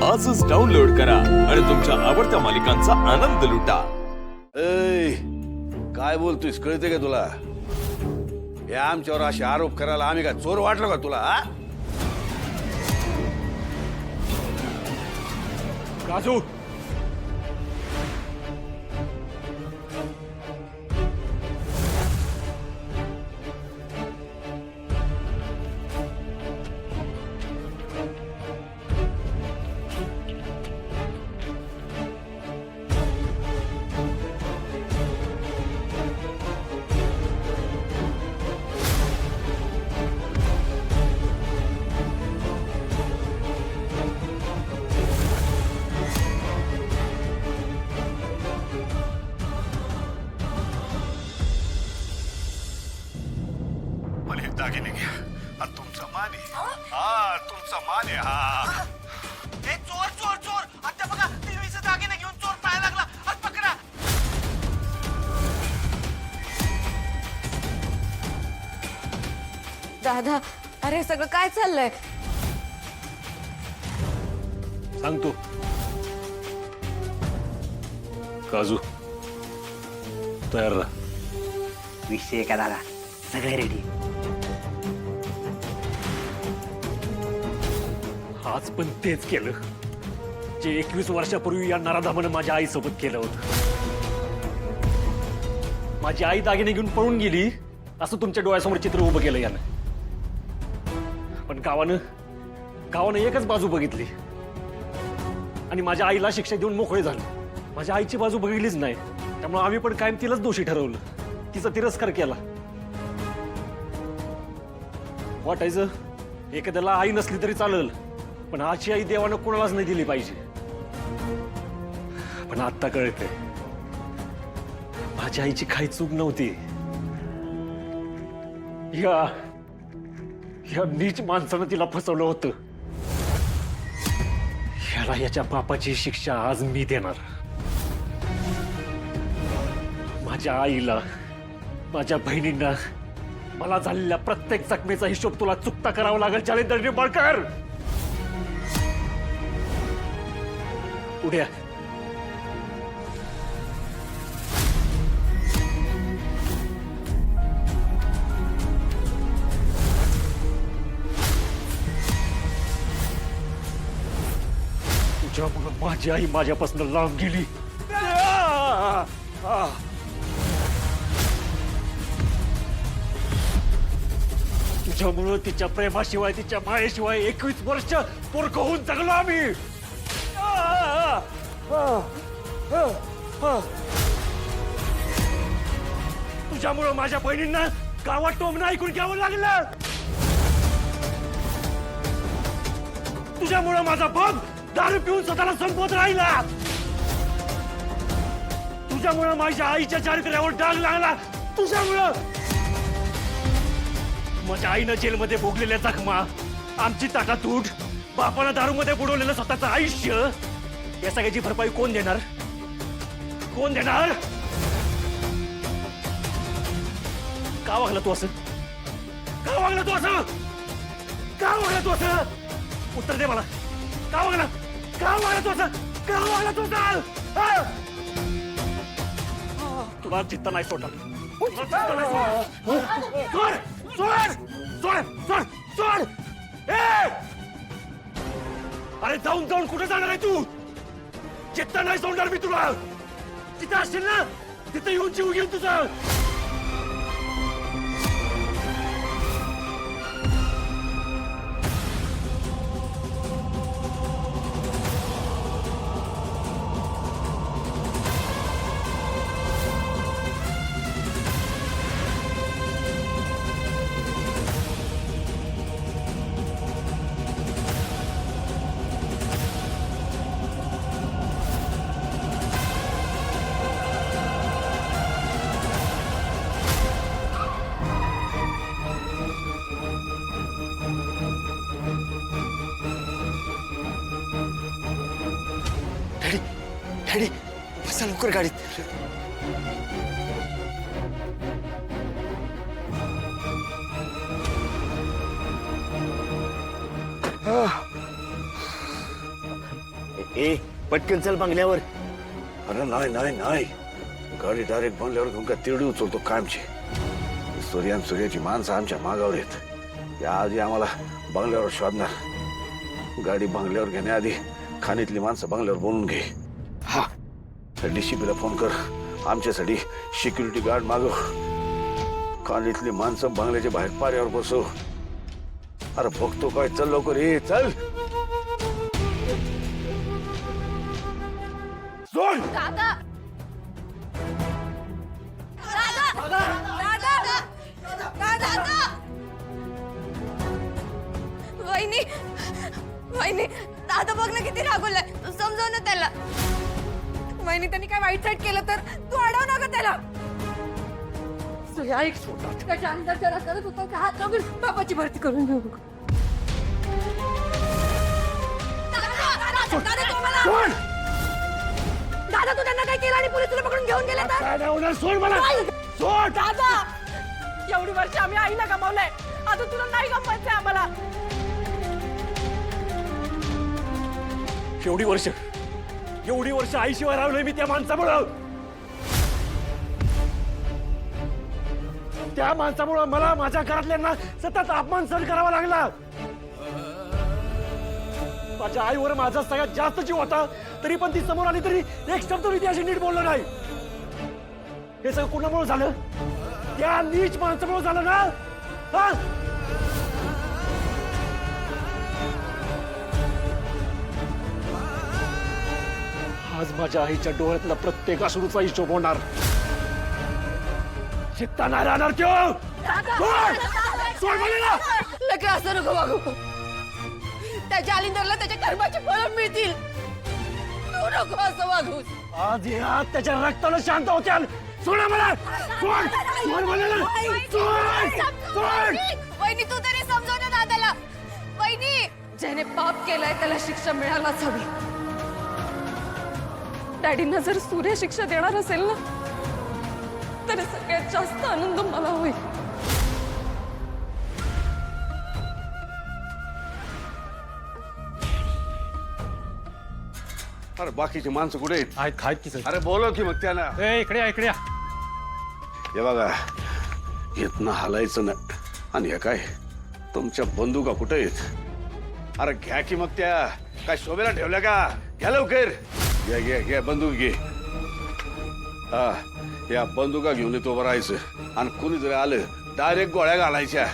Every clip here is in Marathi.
आजच डाउनलोड करा आणि तुमच्या आवडत्या मालिकांचा आनंद लुटा। ऐ, काय बोलतोयस कळते का तुला? हे आमच्यावर असे आरोप करायला आम्ही काय चोर वाटलो का तुला? हा? राजू, मला हे दागिने घ्या आणि तुमचा मान आहे हा तुमचा मान आहे हा ए चोर चोर चोर आता बघा टीव्हीचे दागिने घेऊन चोर पळायला लागला आज पकडा दादा, अरे सगळं काय चाललंय? सांगतो काजू तयार राहा। विषय का दादा सगळे रेडी आज पण तेच केलं जे 21 वर्षापूर्वी या नराधामानं माझ्या आईसोबत केलं होतं। माझी आई दागिने घेऊन पळून गेली असं तुमच्या डोळ्यासमोर चित्र उभं केलं यानं, पण गावानं एकच बाजू बघितली आणि माझ्या आईला शिक्षा देऊन मोकळे झाले। माझ्या आईची बाजू बघितलीच नाही, त्यामुळे आम्ही पण कायम तिलाच दोषी ठरवलं, तिचा तिरस्कार केला। वाटायचं एखाद्याला आई नसली तरी चालेल, पण आजची आई देवानं कोणालाच नाही दिली पाहिजे। पण आता कळतंय माझ्या आईची काही चूक नव्हती। या नीच माणसानं तिला फसवलं होतं। याला याच्या पापाची शिक्षा आज मी देणार। माझ्या आईला, माझ्या बहिणींना, मला झालेल्या प्रत्येक जखमेचा हिशोब तुला चुकता करावा लागेल जालिंदर निंबाळकर। उद्या तुझ्यामुळं माझी आई माझ्यापासून लांब गेली। तुझ्यामुळं तिच्या प्रेमाशिवाय, तिच्या मायेशिवाय 21 वर्ष पोरकं होऊन जगलो आम्ही। तुझ्यामुळं माझ्या बहिणींना गावात टोमणं ऐकून घ्यावं लागलं। तुझ्यामुळं माझा भाग दारू पिऊन स्वतःला संपवत राहिला। तुझ्यामुळं माझ्या आईच्या चारित्र्यावर डाग लागला। तुझ्यामुळं माझ्या आईनं जेलमध्ये भोगलेल्या जखमा, आमची ताटातूट, बापानं दारूमध्ये बुडवलेलं स्वतःचं आयुष्य, या सगळ्याची भरपाई कोण देणार? कोण देणार? का वागला तू असं? का वागला तू असं? का वागला तू असं? उत्तर दे मला। का वागला? का वागला तू असं? का वागला तू असं? तुला चित्त नाही सोडणार। तुला चित्त नाही सोडणार। सोड! सोड! सोड! सोड! ए! अरे जाऊन कुठे जाणार आहे तू? चित्त नाही सोडणार मी तुला। तिथं असशील ना, तिथं येऊन जीव घेऊन तुझा। डॅडी बसा लवकर गाडीत ए पटकन चल बंगल्यावर. अरे नाही नाही नाही, गाडी डायरेक्ट बनल्यावर घेऊन का तिरडी उचलतो कायमची. सूर्याची माणसं आमच्या मागावर आहेत. याआधी आम्हाला बंगल्यावर शोधणार. गाडी बंगल्यावर घेण्याआधी खाणीतली माणसं बंगल्यावर बोलून घे. हा, डीसीपीला फोन कर, आमच्यासाठी सिक्युरिटी गार्ड मागव. खाणीतली माणसं बंगल्याच्या बाहेर पाऱ्यावर बसव. अरे बघतो काय, चल लवकर ये, चल. सोड. दादा दादा दादा दादा वहिनी वहिनी, दादा बघ ना किती रागवलाय. समजाव ना त्याला. वहिनी त्यांनी काय वाईट साईट केलं तर तू अडव ना ग त्याला. ऐक, त्याच्या अंदर जरा करत होता का हात लागून बापाची भरती करून घेऊ. दादा तू त्यांना काय केलं आणि पोलीस तुला पकडून घेऊन गेले तर? सोड मला. सोड. दादा एवढी वर्ष आम्ही आईला गमावलंय, आता तुला नाही गमवायचंय आम्हाला. एवढी वर्ष आईशिवाय राहिलोय मी त्या माणसामुळं. त्या माणसामुळं मला माझ्या घरातल्यांना सतत अपमान सहन करावा लागला. माझ्या आईवर माझा सगळ्यात जास्त जीव होता, तरी पण ती समोर आली तरी एक शब्द मी त्याशी नीट बोललो नाही. हे सगळं कुणामुळे झालं? त्या नीच माणसामुळे झालं ना. हा? आज माझ्या आईच्या डोळ्यातला प्रत्येक अश्रूचा हिशोब होणार. चित्ता नाही राहणार त्यो. सोड मला. लगे असं नको वागू. त्याच्या आलिंदरला त्याच्या कर्माची फळं मिळतील. तू नको असं वागूस. आज या त्याच्या रक्ताला शांत होत्याल. सोडा मला. सोड. सोड मला. सोड. सोड. वहिनी तू तरी समजव ना दादाला. वहिनी, ज्याने पाप केलाय त्याला शिक्षा मिळायलाच हवी. डॅडींना जर सूर्य शिक्षा देणार असेल ना, तर सगळ्यात जास्त आनंद मला होईल. अरे बाकीची माणसं कुठे आहेत? आहेत की सर. अरे बोलव की मग त्यांना. इकडे या. हे बघा, इथनं हालायचं ना. आणि हे काय, तुमच्या बंदुका कुठे आहेत? अरे घ्या की मग त्या. काय शोभेला ठेवल्या का? घ्या लवकर. घ्या घ्या घ्या, बंदूक घे. हा, या बंदुका घेऊन येतो उभं राहायचं. आणि कुणी जरी आलं डायरेक्ट गोळ्या घालायच्या.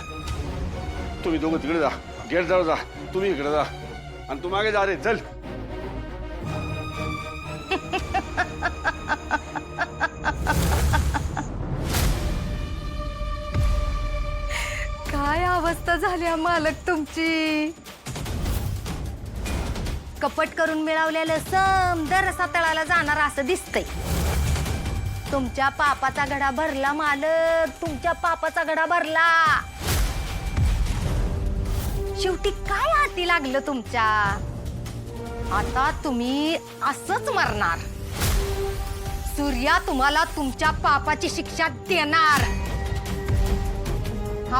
तुम्ही दोघं तिकडे जा, गेट जवळ जा. तुम्ही इकडे जा आणि तू मागे जा. रे चल. काय अवस्था झाली मालक तुमची. कपट करून मिळवलेलं समदर तळाला जाणार असं दिसतंय. तुमच्या पापाचा घडा भरला मालक, तुमच्या पापाचा घडा भरला. शेवटी काय हाती लागलं तुमच्या. आता तुम्ही असंच मरणार. सूर्या तुम्हाला तुमच्या पापाची शिक्षा देणार.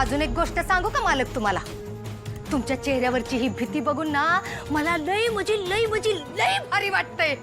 अजून एक गोष्ट सांगू का मालक तुम्हाला. तुमच्या चेहऱ्यावरची ही भीती बघून ना मला लय भारी वाटतंय.